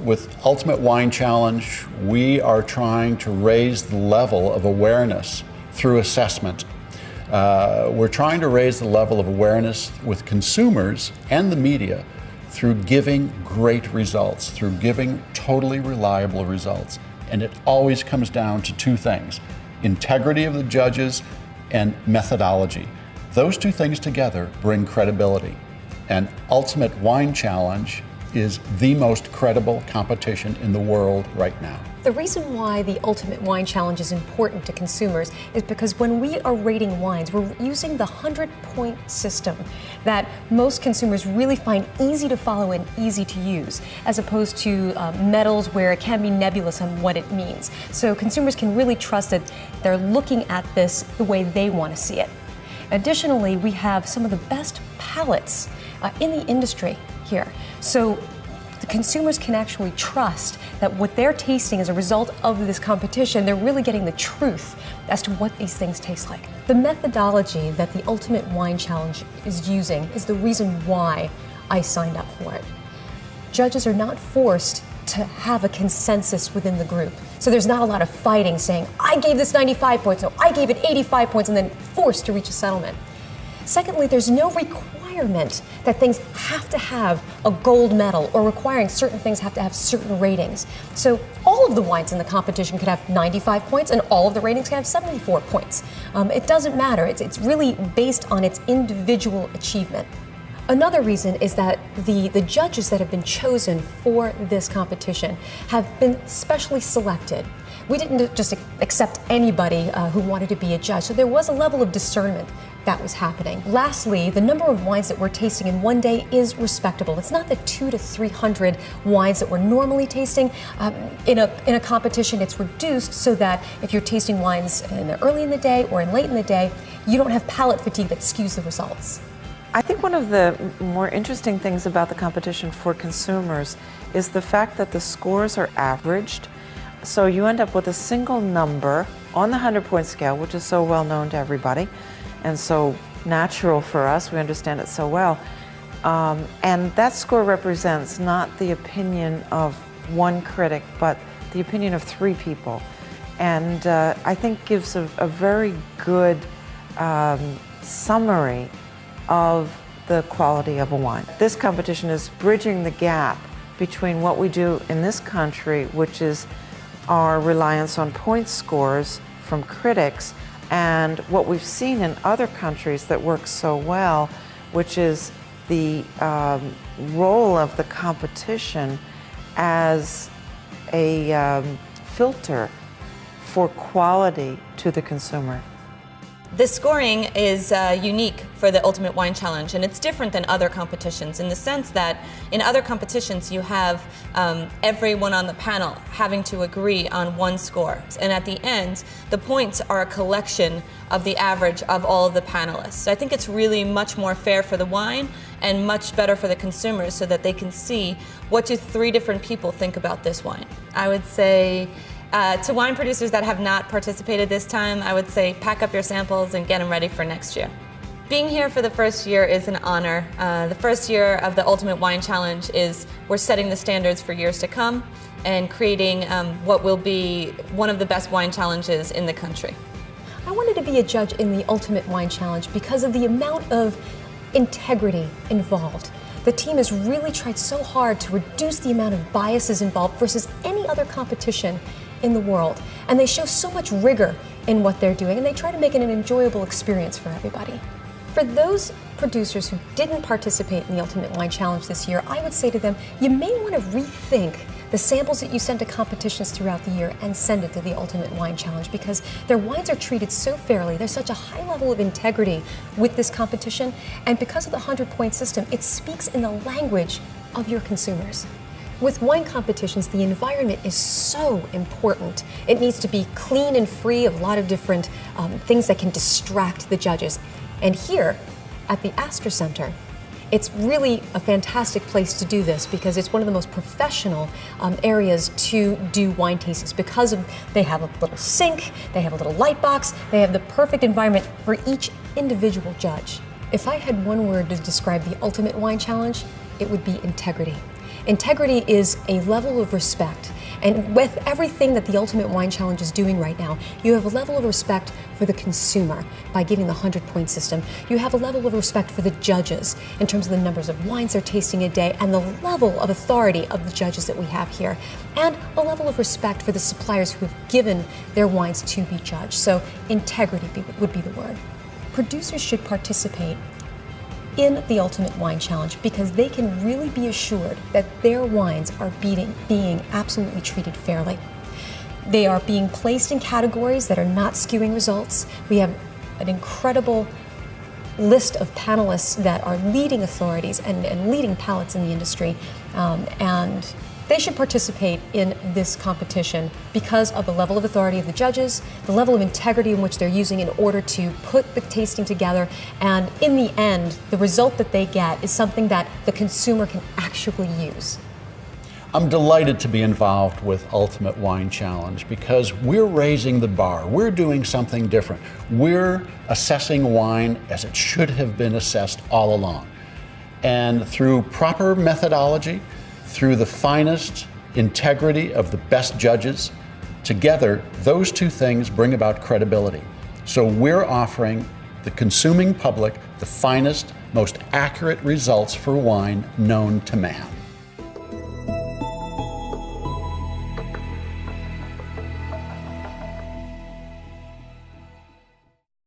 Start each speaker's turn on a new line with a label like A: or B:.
A: With Ultimate Wine Challenge, we are trying to raise the level of awareness through assessment. We're trying to raise the level of awareness with consumers and the media through giving great results, through giving totally reliable results. And it always comes down to two things: integrity of the judges and methodology. Those two things together bring credibility. And Ultimate Wine Challenge is the most credible competition in the world right now.
B: The reason why the Ultimate Wine Challenge is important to consumers is because when we are rating wines, we're using the 100-point system that most consumers really find easy to follow and easy to use, as opposed to medals where it can be nebulous on what it means. So consumers can really trust that they're looking at this the way they want to see it. Additionally, we have some of the best palates in the industry here. So the consumers can actually trust that what they're tasting as a result of this competition, they're really getting the truth as to what these things taste like. The methodology that the Ultimate Wine Challenge is using is the reason why I signed up for it. Judges are not forced to have a consensus within the group. So there's not a lot of fighting saying, I gave this 95 points, no, I gave it 85 points, and then forced to reach a settlement. Secondly, there's no requirement that things have to have a gold medal or requiring certain things have to have certain ratings. So all of the wines in the competition could have 95 points and all of the ratings can have 74 points. It doesn't matter. It's really based on its individual achievement. Another reason is that the judges that have been chosen for this competition have been specially selected. We didn't just accept anybody who wanted to be a judge, so there was a level of discernment that was happening. Lastly, the number of wines that we're tasting in one day is respectable. It's not the 200 to 300 wines that we're normally tasting. In a competition, it's reduced so that if you're tasting wines early in the day or late in the day, you don't have palate fatigue that skews the results.
C: I think one of the more interesting things about the competition for consumers is the fact that the scores are averaged. So you end up with a single number on the 100-point scale, which is so well known to everybody and so natural for us. We understand it so well. And that score represents not the opinion of one critic, but the opinion of three people. And I think gives a very good summary of the quality of a wine. This competition is bridging the gap between what we do in this country, which is our reliance on point scores from critics, and what we've seen in other countries that works so well, which is the role of the competition as a filter for quality to the consumer.
D: The scoring is unique for the Ultimate Wine Challenge, and it's different than other competitions in the sense that in other competitions you have everyone on the panel having to agree on one score. And at the end, the points are a collection of the average of all of the panelists. So I think it's really much more fair for the wine and much better for the consumers so that they can see what do three different people think about this wine. I would say to wine producers that have not participated this time, I would say pack up your samples and get them ready for next year. Being here for the first year is an honor. The first year of the Ultimate Wine Challenge is we're setting the standards for years to come and creating what will be one of the best wine challenges in the country.
B: I wanted to be a judge in the Ultimate Wine Challenge because of the amount of integrity involved. The team has really tried so hard to reduce the amount of biases involved versus any other competition in the world. And they show so much rigor in what they're doing, and they try to make it an enjoyable experience for everybody. For those producers who didn't participate in the Ultimate Wine Challenge this year, I would say to them, you may want to rethink the samples that you send to competitions throughout the year and send it to the Ultimate Wine Challenge, because their wines are treated so fairly. There's such a high level of integrity with this competition, and because of the 100-point system, it speaks in the language of your consumers. With wine competitions, the environment is so important. It needs to be clean and free of a lot of different things that can distract the judges. And here at the Astor Center, it's really a fantastic place to do this because it's one of the most professional areas to do wine tastings because they have a little sink, they have a little light box, they have the perfect environment for each individual judge. If I had one word to describe the Ultimate Wine Challenge, it would be integrity. Integrity is a level of respect. And with everything that the Ultimate Wine Challenge is doing right now, you have a level of respect for the consumer by giving the 100-point system. You have a level of respect for the judges in terms of the numbers of wines they're tasting a day and the level of authority of the judges that we have here. And a level of respect for the suppliers who have given their wines to be judged. So integrity would be the word. Producers should participate in the Ultimate Wine Challenge because they can really be assured that their wines are being absolutely treated fairly. They are being placed in categories that are not skewing results. We have an incredible list of panelists that are leading authorities and leading palates in the industry, and they should participate in this competition because of the level of authority of the judges, the level of integrity in which they're using in order to put the tasting together, and in the end, the result that they get is something that the consumer can actually use.
A: I'm delighted to be involved with Ultimate Wine Challenge because we're raising the bar. We're doing something different. We're assessing wine as it should have been assessed all along. And through proper methodology, through the finest integrity of the best judges, together, those two things bring about credibility. So we're offering the consuming public the finest, most accurate results for wine known to man.